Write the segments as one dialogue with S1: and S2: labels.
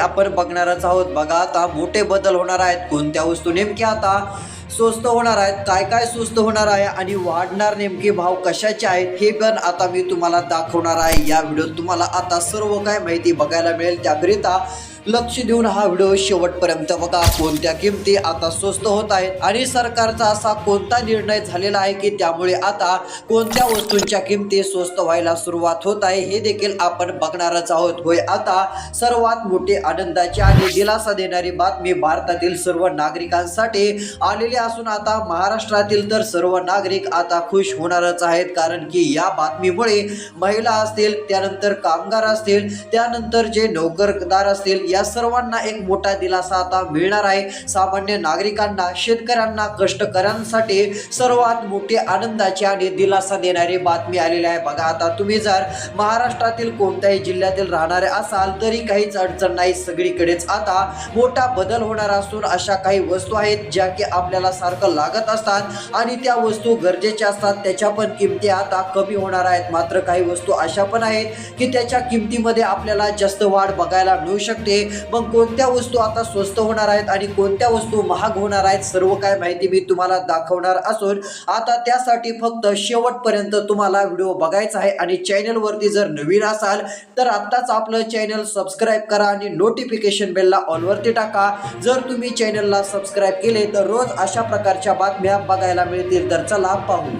S1: आपण बघणारच आहोत। बघा आता मोठे बदल होणार आहेत। कोणत्या वस्तू नेमक्या आता स्वस्त होणार आहेत, काय काय स्वस्त होणार आहे आणि वाढणार नेमके भाव कशाचे आहेत हे पण आता मी तुम्हाला दाखवणार आहे। या व्हिडिओत तुम्हाला आता सर्व काय माहिती बघायला मिळेल। त्याकरिता लक्ष देऊन हा व्हिडिओ शेवटपर्यंत बघा। कोणत्या किमती आता स्वस्त होत आहेत आणि सरकारचा असा कोणता निर्णय झालेला आहे की त्यामुळे आता कोणत्या वस्तूंच्या किमती स्वस्त व्हायला सुरुवात होत आहे हे देखील आपण बघणारच आहोत। होय, आता सर्वात मोठी आनंदाची आणि दिलासा देणारी बातमी भारतातील सर्व नागरिकांसाठी आलेली असून आता महाराष्ट्रातील तर सर्व नागरिक आता खुश होणारच आहेत। कारण की या बातमीमुळे महिला असतील, त्यानंतर कामगार असतील, त्यानंतर जे नोकरदार असतील, या सर्वांना एक मोठा दिलासा आता मिळणार आहे। सामान्य नागरिकांना, शेतकऱ्यांना, कष्टकऱ्यांसाठी सर्वात मोठी आनंदाची आणि दिलासा देणारी बातमी आलेली आहे। बघा आता तुम्ही जर महाराष्ट्रातील कोणत्याही जिल्ह्यातील राहणारे असाल तरी काहीच अडचण नाही, सगळीकडेच आता मोठा बदल होणार असून अशा काही वस्तू आहेत ज्या की आपल्याला सारखं लागत असतात आणि त्या वस्तू गरजेच्या असतात, त्याच्या पण किमती आता कमी होणार आहेत। मात्र काही वस्तू अशा पण आहेत की त्याच्या किमतीमध्ये आपल्याला जास्त वाढ बघायला मिळू शकते। मग कोणत्या वस्तू आता स्वस्त होणार आहेत आणि कोणत्या वस्तू महाग होणार आहेत सर्व काय माहिती मी तुम्हाला दाखवणार असून आता त्यासाठी फक्त शेवटपर्यंत तुम्हाला व्हिडिओ बघायचा आहे। आणि चॅनल वरती जर नवीन असाल तर आत्ताच आपलं चॅनल सबस्क्राइब करा आणि नोटिफिकेशन बेलला ऑल वरती टाका। जर तुम्ही चॅनलला सबस्क्राइब केले तर रोज अशा प्रकारच्या बातम्या बघायला मिळतील। तर चला पाहू।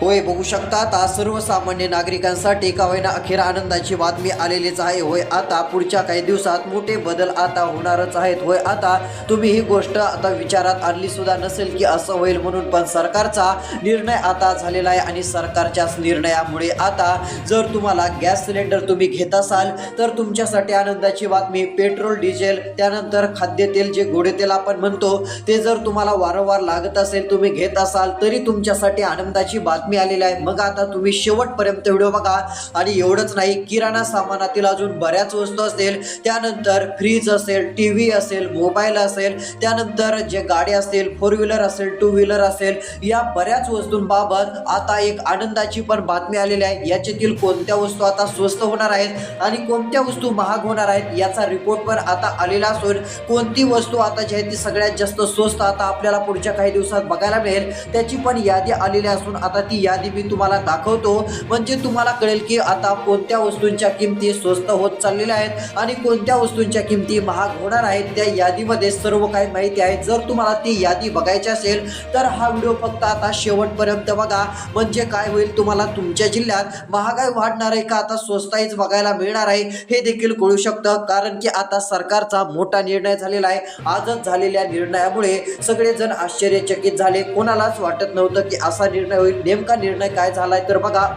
S1: होय, बघू शकता आता सर्वसामान्य नागरिकांसाठी का होईना अखेर आनंदाची बातमी आलेलीच आहे। होय, आता पुढच्या काही दिवसात मोठे बदल आता होणारच आहेत। होय, आता तुम्ही ही गोष्ट आता विचारात आणली सुद्धा नसेल की असं होईल म्हणून, पण सरकारचा निर्णय आता झालेला आहे आणि सरकारच्याच निर्णयामुळे आता जर तुम्हाला गॅस सिलेंडर तुम्ही घेत असाल तर तुमच्यासाठी आनंदाची बातमी। पेट्रोल, डिझेल, त्यानंतर खाद्यतेल जे गोडे तेल आपण म्हणतो ते जर तुम्हाला वारंवार लागत असेल, तुम्ही घेत असाल तरी तुमच्यासाठी आनंदाची बातमी आलेला आहे। मग आता तुम्ही शेवटपर्यंत व्हिडिओ बघा। आणि एवढंच नाही, किराणा सामानातील अजून बऱ्याच वस्तू असतील, त्यानंतर फ्रीज असेल, टीव्ही असेल, मोबाईल असेल, त्यानंतर जे गाडी असतील, फोर व्हीलर असेल, टू व्हीलर असेल, या बऱ्याच वस्तूंबाबत आता एक आनंदाची पण बातमी आलेली आहे। याच्यातील कोणत्या वस्तू आता स्वस्त होणार आहेत आणि कोणत्या वस्तू महाग होणार आहेत याचा रिपोर्ट पण आता आलेला असून कोणती वस्तू आता जी आहे ती सगळ्यात जास्त स्वस्त आता आपल्याला पुढच्या काही दिवसात बघायला मिळेल त्याची पण यादी आलेली असून आता ती यादी मी तुम्हाला दाखवतो, म्हणजे तुम्हाला कळेल की आता कोणत्या वस्तूंच्या किमती स्वस्त होत चाललेल्या आहेत आणि कोणत्या वस्तूंच्या किमती महाग होणार आहेत। त्या यादीमध्ये सर्व काही माहिती आहे। जर तुम्हाला ती यादी बघायची असेल तर हा व्हिडिओ फक्त आता शेवटपर्यंत बघा, म्हणजे काय होईल तुम्हाला तुमच्या जिल्ह्यात महागाई वाढणार आहे का आता स्वस्ताईच बघायला मिळणार आहे हे देखील कळू शकतं। कारण की आता सरकारचा मोठा निर्णय झालेला आहे। आजच झालेल्या निर्णयामुळे सगळेजण आश्चर्यचकित झाले। कोणालाच वाटत नव्हतं की असा निर्णय होईल। नेमका निर्णय काय झालाय तर बघा,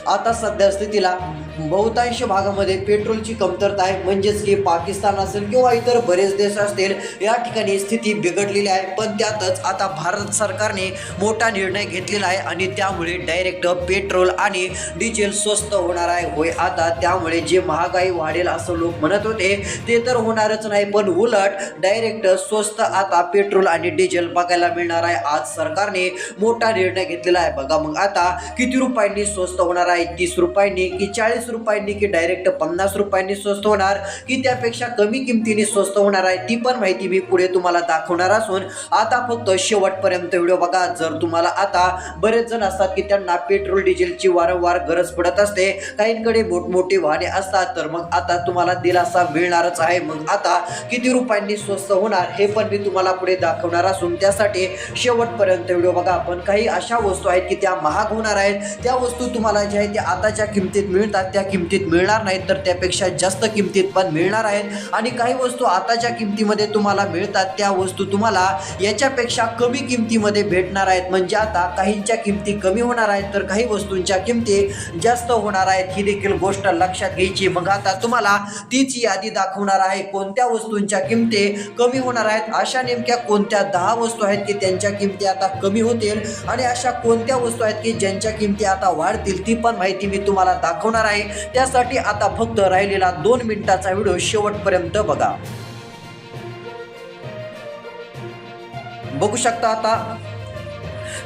S1: आता सध्या स्थितीला बहुतांश भागामध्ये पेट्रोलची कमतरता आहे, म्हणजेच की पाकिस्तान असेल किंवा इतर बरेच देश असतील या ठिकाणी स्थिती बिघडलेली आहे। पण त्यातच आता भारत सरकारने मोठा निर्णय घेतलेला आहे आणि त्यामुळे डायरेक्ट पेट्रोल आणि डिझेल स्वस्त होणार आहे। होय, आता त्यामुळे जे महागाई वाढेल असं लोक म्हणत होते ते तर होणारच नाही, पण उलट डायरेक्ट स्वस्त आता पेट्रोल आणि डिझेल बघायला मिळणार आहे। आज सरकारने मोठा निर्णय घेतलेला आहे। बघा मग आता किती रुपयांनी स्वस्त होणार आहे, 30 रुपयांनी की 40 रुपयांनी की डायरेक्ट 50 रुपयांनी स्वस्त होणार की त्यापेक्षा कमी किमतीने स्वस्त होणार आहे ती पण माहिती मी पुढे तुम्हाला दाखवणार असून आता फक्त शेवटपर्यंत व्हिडिओ बघा। जर तुम्हाला आता बरेच जण असतात की त्यांना पेट्रोल डिझेलची वारंवार गरज पडत असते, काहींकडे मोठमोठी वाहने असतात, तर मग आता तुम्हाला दिलासा मिळणारच आहे। मग आता किती रुपयांनी स्वस्त होणार हे पण मी तुम्हाला पुढे दाखवणार असून त्यासाठी शेवटपर्यंत व्हिडिओ बघा। पण काही अशा वस्तू आहेत की त्या महाग होणार आहेत, त्या वस्तू तुम्हाला ज्या आहेत त्या आताच्या किमतीत मिळतात त्या किमतीत मिळणार नाहीत तर त्यापेक्षा जास्त किमतीत पण मिळणार आहेत। आणि काही वस्तू आताच्या किमतीमध्ये तुम्हाला मिळतात त्या वस्तू तुम्हाला याच्यापेक्षा कमी किमतीमध्ये भेटणार आहेत। म्हणजे आता काहींच्या किमती कमी होणार आहेत तर काही वस्तूंच्या किमती जास्त होणार आहेत, ही देखील गोष्ट लक्षात घ्यायची। मग आता तुम्हाला तीच यादी दाखवणार आहे कोणत्या वस्तूंच्या किमती कमी होणार आहेत। अशा नेमक्या कोणत्या 10 वस्तू आहेत की त्यांच्या किमती आता कमी होतील आणि अशा कोणत्या वस्तू आहेत की ज्यांच्या किमती आता वाढतील ती पण माहिती मी तुम्हाला दाखवणार आहे। त्यासाठी आता फक्त राहिलेला 2 मिनिटाचा व्हिडिओ शेवटपर्यंत बघा। बघू शकता आता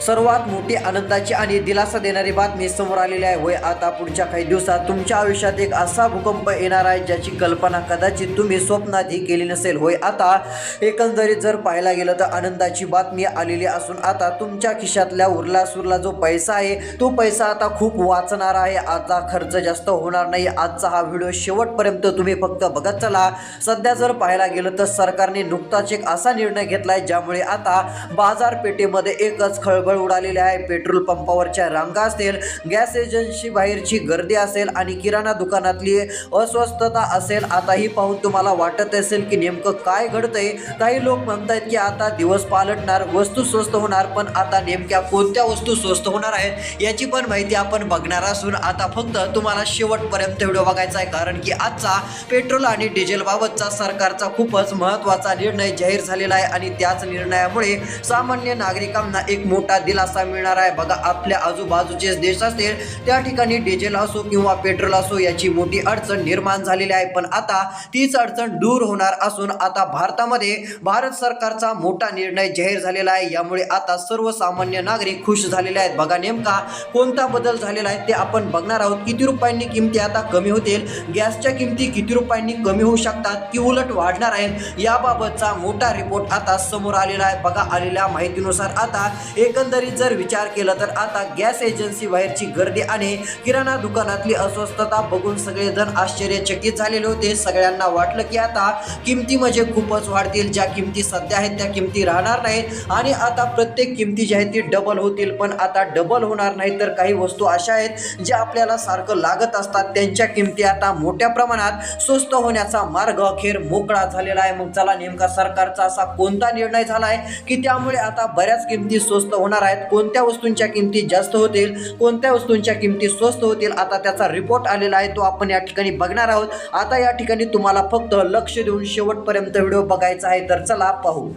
S1: सर्वात मोठी आनंदाची आणि दिलासा देणारी बातमी समोर आलेली आहे. होय आता पुढच्या काही दिवसात तुमच्या आयुष्यात एक असा भूकंप येणार आहे ज्याची कल्पना कदाचित तुम्ही स्वप्नातही केली नसेल. होय आता एकंदरीत जर पाहायला गेलं तर आनंदाची बातमी आलेली असून आता तुमच्या खिशातल्या उरला सुरला जो पैसा आहे तो पैसा आता खूप वाचणार आहे. आता खर्च जास्त होणार नाही. आजचा हा व्हिडिओ शेवटपर्यंत तुम्ही फक्त बघत चला. सध्या जर पाहायला गेलं तर सरकारने नुकताच एक असा निर्णय घेतलाय ज्यामुळे आता बाजारपेठेमध्ये एकच खळबळ उडालेली आहे. पेट्रोल पंपावरच्या रांगा असेल, गॅस एजन्सी बाहेरची गर्दी असेल आणि किराणा दुकानातली अस्वस्थता असेल. आता ही पाहून तुम्हाला वाटत असेल की नेमकं काय घडतंय. काही लोक म्हणतात की आता दिवस पालटणार, वस्तू स्वस्त होणार, पण आता नेमक्या कोणत्या वस्तू स्वस्त होणार आहेत याची पण माहिती आपण बघणार असून आता फक्त तुम्हाला शेवटपर्यंत व्हिडिओ बघायचा आहे. कारण की आजचा पेट्रोल आणि डिझेल बाबतचा सरकारचा खूपच महत्त्वाचा निर्णय जाहीर झालेला आहे आणि त्याच निर्णयामुळे सामान्य नागरिकांना एक मोठा दिलासा मिळणार आहे. बघा आपल्या आजूबाजूचे देश असतील त्या ठिकाणी डिझेल असो किंवा पेट्रोल असो याची मोठी अडचण निर्माण झालेली आहे, पण आता तीच अडचण दूर होणार असून आता भारतामध्ये भारत सरकारचा मोठा निर्णय जाहीर झालेला आहे. यामुळे आता सर्वसामान्य नागरिक खुश झालेले आहेत. बघा नेमका कोणता बदल झालेला आहे ते आपण बघणार आहोत. किती रुपयांनी किमती आता कमी होतील, गॅसच्या किमती किती रुपयांनी कमी होऊ शकतात की उलट वाढणार आहेत याबाबतचा मोठा रिपोर्ट आता समोर आलेला आहे. बघा आलेल्या माहितीनुसार आता एकंदरीत जर विचार केला तर आता गॅस एजन्सी बाहेरची गर्दी आणि किराणा दुकानातली अस्वस्थता बघून सगळेजण आश्चर्यचकित झालेले होते. सगळ्यांना वाटलं की आता किमती म्हणजे खूपच वाढतील. ज्या किमती सध्या आहेत त्या किमती राहणार नाहीत आणि आता प्रत्येक किमती ज्या आहेत ती डबल होतील, पण आता डबल होणार नाही तर काही वस्तू अशा आहेत ज्या आपल्याला सारखं लागत असतात त्यांच्या किमती आता मोठ्या प्रमाणात स्वस्त होण्याचा मार्ग अखेर मोकळा झालेला आहे. मग चला नेमका सरकारचा असा कोणता निर्णय झाला आहे की त्यामुळे आता बऱ्याच किमती स्वस्त होणार आहेत, कोणत्या वस्तूंच्या किमती जास्त होतील, कोणत्या वस्तूंच्या किमती स्वस्त होतील, आता त्याचा रिपोर्ट आलेला आहे तो आपण या ठिकाणी बघणार आहोत. आता या ठिकाणी तुम्हाला फक्त लक्ष देऊन शेवटपर्यंत व्हिडिओ बघायचा आहे, तर चला पाहू.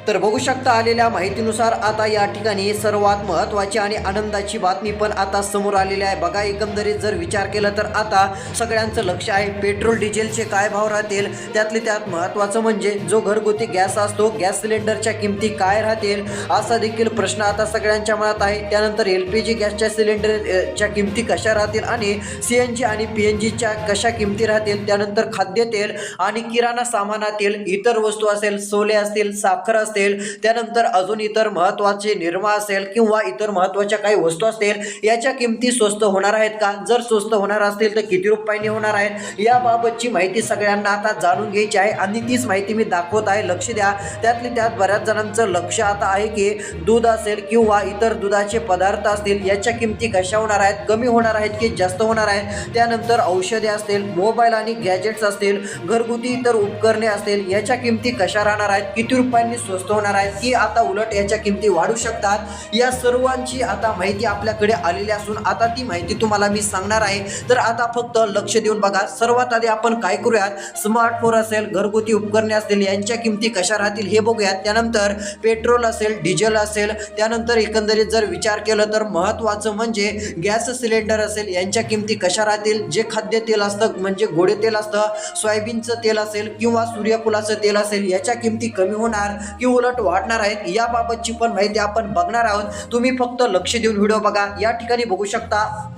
S1: तर बघू शकता आलेल्या माहितीनुसार आता या ठिकाणी सर्वात महत्त्वाची आणि आनंदाची बातमी पण आता समोर आलेली आहे. बघा एकंदरीत जर विचार केला तर आता सगळ्यांचं लक्ष आहे पेट्रोल डिझेलचे काय भाव राहतील. त्यातले त्यात महत्त्वाचं म्हणजे जो घरगुती गॅस असतो, गॅस सिलेंडरच्या किमती काय राहतील असा देखील प्रश्न आता सगळ्यांच्या मनात आहे. त्यानंतर LPG गॅसच्या सिलेंडरच्या किमती कशा राहतील आणि CNG आणि PNGच्या कशा किमती राहतील. त्यानंतर खाद्यतेल आणि किराणा सामानातील इतर वस्तू असेल, सोले असतील, साखर असतील, त्यानंतर अजून इतर महत्त्वाचे निरमा असेल किंवा इतर महत्त्वाच्या काही वस्तू असतील याच्या किमती स्वस्त होणार आहेत का, जर स्वस्त होणार असतील तर किती रुपयांनी होणार आहेत याबाबतची माहिती सगळ्यांना आता जाणून घ्यायची आहे आणि तीच माहिती मी दाखवत आहे. लक्ष द्या. त्यातली त्यात बऱ्याच जणांचं लक्ष आता आहे की दूध असेल किंवा इतर दुधाचे पदार्थ असतील याच्या किमती कशा होणार आहेत, कमी होणार आहेत की जास्त होणार आहेत. त्यानंतर औषधे असतील, मोबाईल आणि गॅजेट्स असतील, घरगुती इतर उपकरणे असतील याच्या किमती कशा राहणार आहेत, किती रुपयांनी स्वस्त होणार आहेत की आता उलट याच्या किमती वाढू शकतात. या सर्वांची आता माहिती आपल्याकडे आलेली असून आता ती माहिती तुम्हाला मी सांगणार आहे, तर आता फक्त लक्ष देऊन बघा. सर्वात आधी आपण काय करूयात, स्मार्टफोन असेल, घरगुती उपकरणे असतील यांच्या किमती कशा राहतील हे बघूयात. त्यानंतर पेट्रोल असेल, डिझेल असेल, त्यानंतर एकंदरीत जर विचार केलं तर महत्त्वाचं म्हणजे गॅस सिलेंडर असेल यांच्या किमती कशा राहतील. जे खाद्यतेल असतं म्हणजे गोडे तेल असतं, सोयाबीनचं तेल असेल किंवा सूर्यफुलाचं तेल असेल याच्या किमती कमी होणार की उलट वाढणार आहेत याबाबतची पण माहिती आपण बघणार आहोत. तुम्ही फक्त लक्ष देऊन व्हिडिओ बघा. या ठिकाणी बघू शकता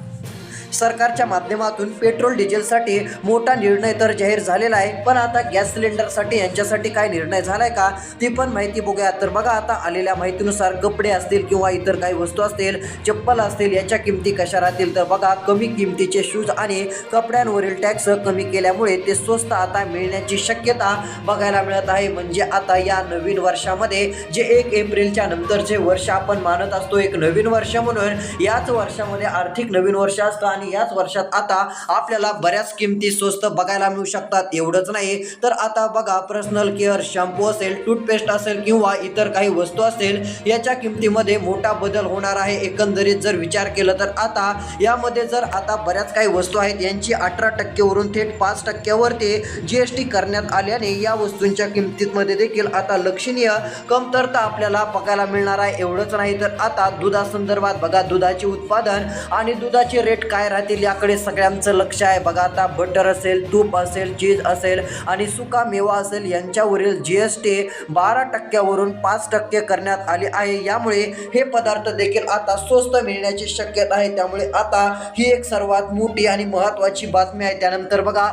S1: सरकारच्या माध्यमातून पेट्रोल डिझेलसाठी मोठा निर्णय तर जाहीर झालेला आहे, पण आता गॅस सिलेंडरसाठी यांच्यासाठी काय निर्णय झालाय का ती पण माहिती बघूया. तर बघा आता आलेल्या माहितीनुसार कपडे असतील किंवा इतर काही वस्तू असतील, चप्पल असतील याच्या किमती कशा राहतील. तर बघा कमी किमतीचे शूज आणि कपड्यांवरील टॅक्स कमी केल्यामुळे ते स्वस्त आता मिळण्याची शक्यता बघायला मिळत आहे. म्हणजे आता या नवीन वर्षामध्ये जे 1 एप्रिलच्या नंतरचे वर्ष आपण मानत असतो एक नवीन वर्ष म्हणून, याच वर्षामध्ये आर्थिक नवीन वर्ष असतं आणि याच वर्षात आता आपल्याला बऱ्याच किमती स्वस्त बघायला मिळू शकतात. एवढंच नाही तर आता बघा पर्सनल केअर, शॅम्पू असेल, टूथपेस्ट असेल किंवा इतर काही वस्तू असेल याच्या किमतीमध्ये मोठा बदल होणार आहे. एकंदरीत जर विचार केला तर आता यामध्ये जर आता बऱ्याच काही वस्तू आहेत यांची 18% वरून थेट 5% वरती GST करण्यात आल्याने या वस्तूंच्या किमतीमध्ये देखील आता लक्षणीय कमतरता आपल्याला बघायला मिळणार आहे. एवढंच नाही तर आता दुधासंदर्भात बघा दुधाचे उत्पादन आणि दुधाचे रेट काय काय राहतील याकडे सगळ्यांचं लक्ष आहे. बघा आता बटर असेल, तूप असेल, चीज असेल आणि सुका मेवा असेल यांच्यावरील GST 12% 5% करण्यात आले आहे. यामुळे हे पदार्थ देखील आता स्वस्त मिळण्याची शक्यता आहे. त्यामुळे आता ही एक सर्वात मोठी आणि महत्त्वाची बातमी आहे. त्यानंतर बघा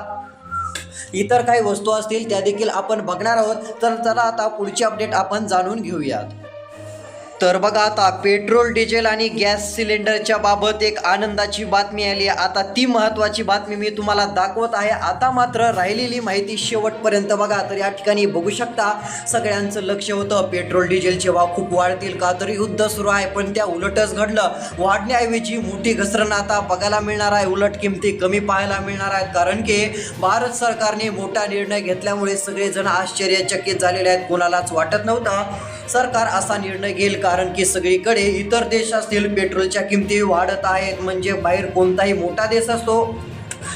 S1: इतर काही वस्तू असतील त्या देखील आपण बघणार आहोत. तर चला आता पुढची अपडेट आपण जाणून घेऊयात. तर बघा आता पेट्रोल, डिझेल आणि गॅस सिलेंडरच्या बाबत एक आनंदाची बातमी आली आहे. आता ती महत्त्वाची बातमी मी तुम्हाला दाखवत आहे. आता मात्र राहिलेली माहिती शेवटपर्यंत बघा. तर या ठिकाणी बघू शकता सगळ्यांचं लक्ष होतं पेट्रोल डिझेलचे भाव खूप वाढतील का, तर युद्ध सुरू आहे. पण त्या उलटच घडलं. वाढण्याऐवजी मोठी घसरण आता बघायला मिळणार आहे. उलट किमती कमी पाहायला मिळणार आहेत. कारण की भारत सरकारने मोठा निर्णय घेतल्यामुळे सगळेजण आश्चर्यचकित झालेले आहेत. कोणालाच वाटत नव्हतं सरकार असा निर्णय घेईल. कारण की सगळीकडे इतर देश असतील पेट्रोलच्या किमती वाढत आहेत. म्हणजे बाहेर कोणताही मोठा देश असतो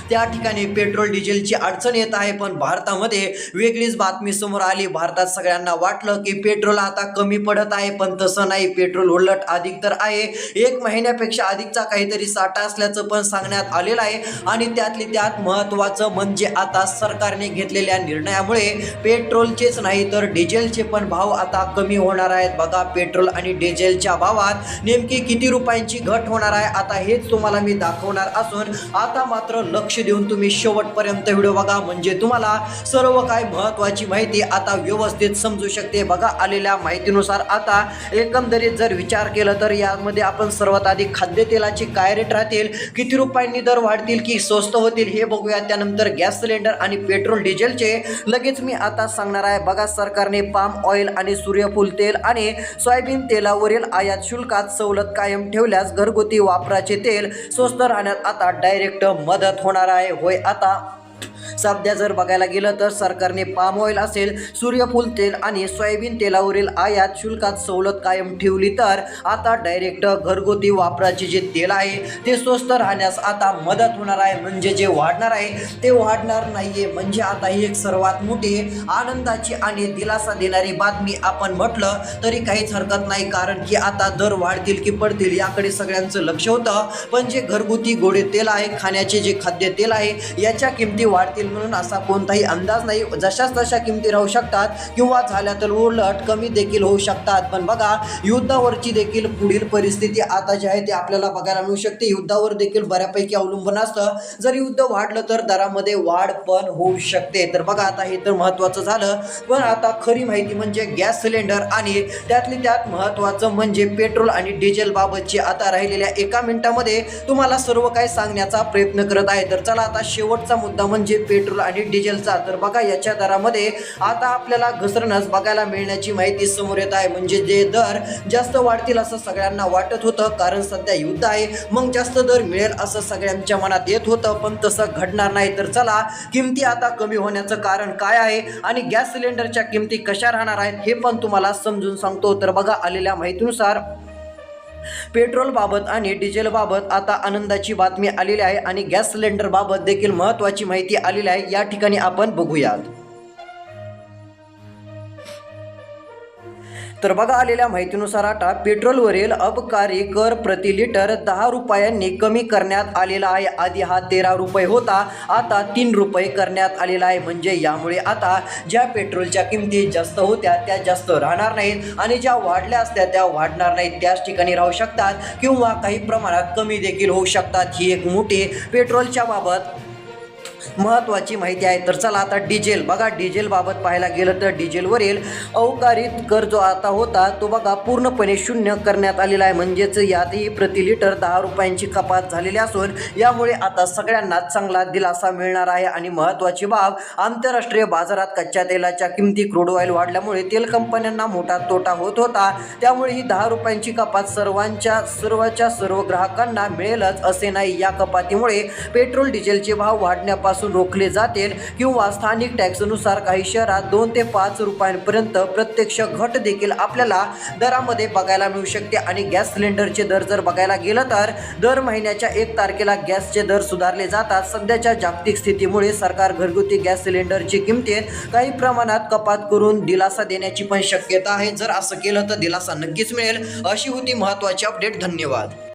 S1: त्या ठिकाणी पेट्रोल डिझेलची अडचण येत आहे. पण भारतामध्ये वेगळीच बातमी समोर आली. भारतात सगळ्यांना वाटलं की पेट्रोल आता कमी पडत आहे, पण तसं नाही. पेट्रोल उलट अधिक तर आहे. 1 महिन्यापेक्षा अधिकचा काहीतरी साठा असल्याचं पण सांगण्यात आलेलं आहे. आणि त्यातली त्यात महत्त्वाचं म्हणजे आता सरकारने घेतलेल्या निर्णयामुळे पेट्रोलचेच नाही तर डिझेलचे पण भाव आता कमी होणार आहेत. बघा पेट्रोल आणि डिझेलच्या भावात नेमकी किती रुपयांची घट होणार आहे आता हेच तुम्हाला मी दाखवणार असून आता मात्र लक्ष देऊन तुम्ही शेवटपर्यंत व्हिडिओ बघा. म्हणजे तुम्हाला सर्व काय महत्त्वाची माहिती आता व्यवस्थित समजू शकते. बघा आलेल्या माहितीनुसार आता एकंदरीत जर विचार केला तर यामध्ये आपण सर्वात आधी खाद्यतेलाचे काय रेट राहतील, किती रुपयांनी दर वाढतील की स्वस्त होतील हे बघूया. त्यानंतर गॅस सिलेंडर आणि पेट्रोल डिझेलचे लगेच मी आता सांगणार आहे. बघा सरकारने पाम ऑइल आणि सूर्यफूल तेल आणि सोयाबीन तेलावरील आयात शुल्कात सवलत कायम ठेवल्यास घरगुती वापराचे तेल स्वस्त राहण्यात आता डायरेक्ट मदत होणार आहे. होय आता सध्या जर बघायला गेलं तर सरकारने पाम ऑइल असेल, सूर्यफूल तेल आणि सोयाबीन तेलावरील आयात शुल्कात सवलत कायम ठेवली तर आता डायरेक्ट घरगुती वापराचे जे तेल आहे ते स्वस्त राहण्यास आता मदत होणार आहे. म्हणजे जे वाढणार आहे ते वाढणार नाहीये. म्हणजे आता ही एक सर्वात मोठी आनंदाची आणि दिलासा देणारी बातमी आपण म्हटलं तरी काहीच हरकत नाही. कारण की आता दर वाढतील की पडतील याकडे सगळ्यांचं लक्ष होतं. पण जे घरगुती गोडे तेल आहे, खाण्याचे जे खाद्य तेल आहे याच्या किमती वाढतील म्हणून असा कोणताही अंदाज नाही. जशाच तशा किमती राहू शकतात किंवा झाल्या तर उलट कमी देखील होऊ शकतात. पण बघा युद्धावरची देखील पुढील परिस्थिती आता जी आहे ती आपल्याला बघायला मिळू शकते. युद्धावर देखील बऱ्यापैकी अवलंबून असतं. जर युद्ध वाढलं तर दरामध्ये वाढ पण होऊ शकते. तर बघा आता हे तर महत्त्वाचं झालं. पण आता खरी माहिती म्हणजे गॅस सिलेंडर आणि त्यातली त्यात महत्त्वाचं म्हणजे पेट्रोल आणि डिझेल बाबतची आता राहिलेल्या 1 मिनिटामध्ये तुम्हाला सर्व काही सांगण्याचा प्रयत्न करत आहे. तर चला आता शेवटचा मुद्दा म्हणजे पेट्रोल आणि डिझेलचा. तर बघा याच्या दरामध्ये आता आपल्याला घसरणच बघायला मिळण्याची माहिती समोर येत आहे. म्हणजे जे दर जास्त वाढतील असं सगळ्यांना वाटत होतं. कारण सध्या युद्ध आहे मग जास्त दर मिळेल असं सगळ्यांच्या मनात येत होतं. पण तसं घडणार नाही. तर चला किमती आता कमी होण्याचं कारण काय आहे आणि गॅस सिलेंडरच्या किमती कशा राहणार आहेत हे पण तुम्हाला समजून सांगतो. तर बघा आलेल्या माहितीनुसार पेट्रोल बाबत आणि डिझेल बाबत आता आनंदाची बातमी आलेली आहे आणि गॅस सिलेंडर बाबत देखील महत्त्वाची माहिती आलेली आहे. या ठिकाणी आपण बघूयात. तर बघा आलेल्या माहितीनुसार आता पेट्रोलवरील अबकारी कर प्रति लिटर 10 रुपयांनी कमी करण्यात आलेला आहे. आधी हा 13 रुपये होता, आता 3 रुपये करण्यात आलेला आहे. म्हणजे यामुळे आता ज्या पेट्रोलच्या किमती जास्त होत्या त्या जास्त राहणार नाहीत आणि ज्या वाढल्या असत्या त्या वाढणार नाहीत. त्याच ठिकाणी राहू शकतात किंवा काही प्रमाणात कमी देखील होऊ शकतात. ही एक मोठी पेट्रोलच्या बाबत महत्त्वाची माहिती आहे. तर चला आता डिझेल बघा. डिझेल बाबत पाहायला गेलं तर डिझेलवरील अवकारित कर जो आता होता तो बघा पूर्णपणे शून्य करण्यात आलेला आहे. म्हणजेच यातही प्रति लिटर 10 रुपयांची कपात झालेली असून यामुळे आता सगळ्यांना चांगला दिलासा मिळणार आहे. आणि महत्त्वाची बाब आंतरराष्ट्रीय बाजारात कच्च्या तेलाच्या किमती क्रूड ऑइल वाढल्यामुळे तेल कंपन्यांना मोठा तोटा होत होता. त्यामुळे ही 10 रुपयांची कपात सर्वच्या सर्व ग्राहकांना मिळेलच असे नाही. या कपातीमुळे पेट्रोल डिझेलचे भाव वाढण्यापासून रोखले जातील किंवा स्थानिक टॅक्सनुसार काही शहरात 2 ते 5 रुपयांपर्यंत प्रत्यक्ष घट देखील आपल्याला दरामध्ये बघायला मिळू शकते. आणि गॅस सिलेंडरचे दर जर बघायला गेलं तर दर महिन्याच्या 1 तारखेला गॅसचे दर सुधारले जातात. सध्याच्या जागतिक स्थितीमुळे सरकार घरगुती गॅस सिलेंडरची किमतीत काही प्रमाणात कपात करून दिलासा देण्याची पण शक्यता आहे. जर असं केलं तर दिलासा नक्कीच मिळेल. अशी होती महत्त्वाची अपडेट. धन्यवाद.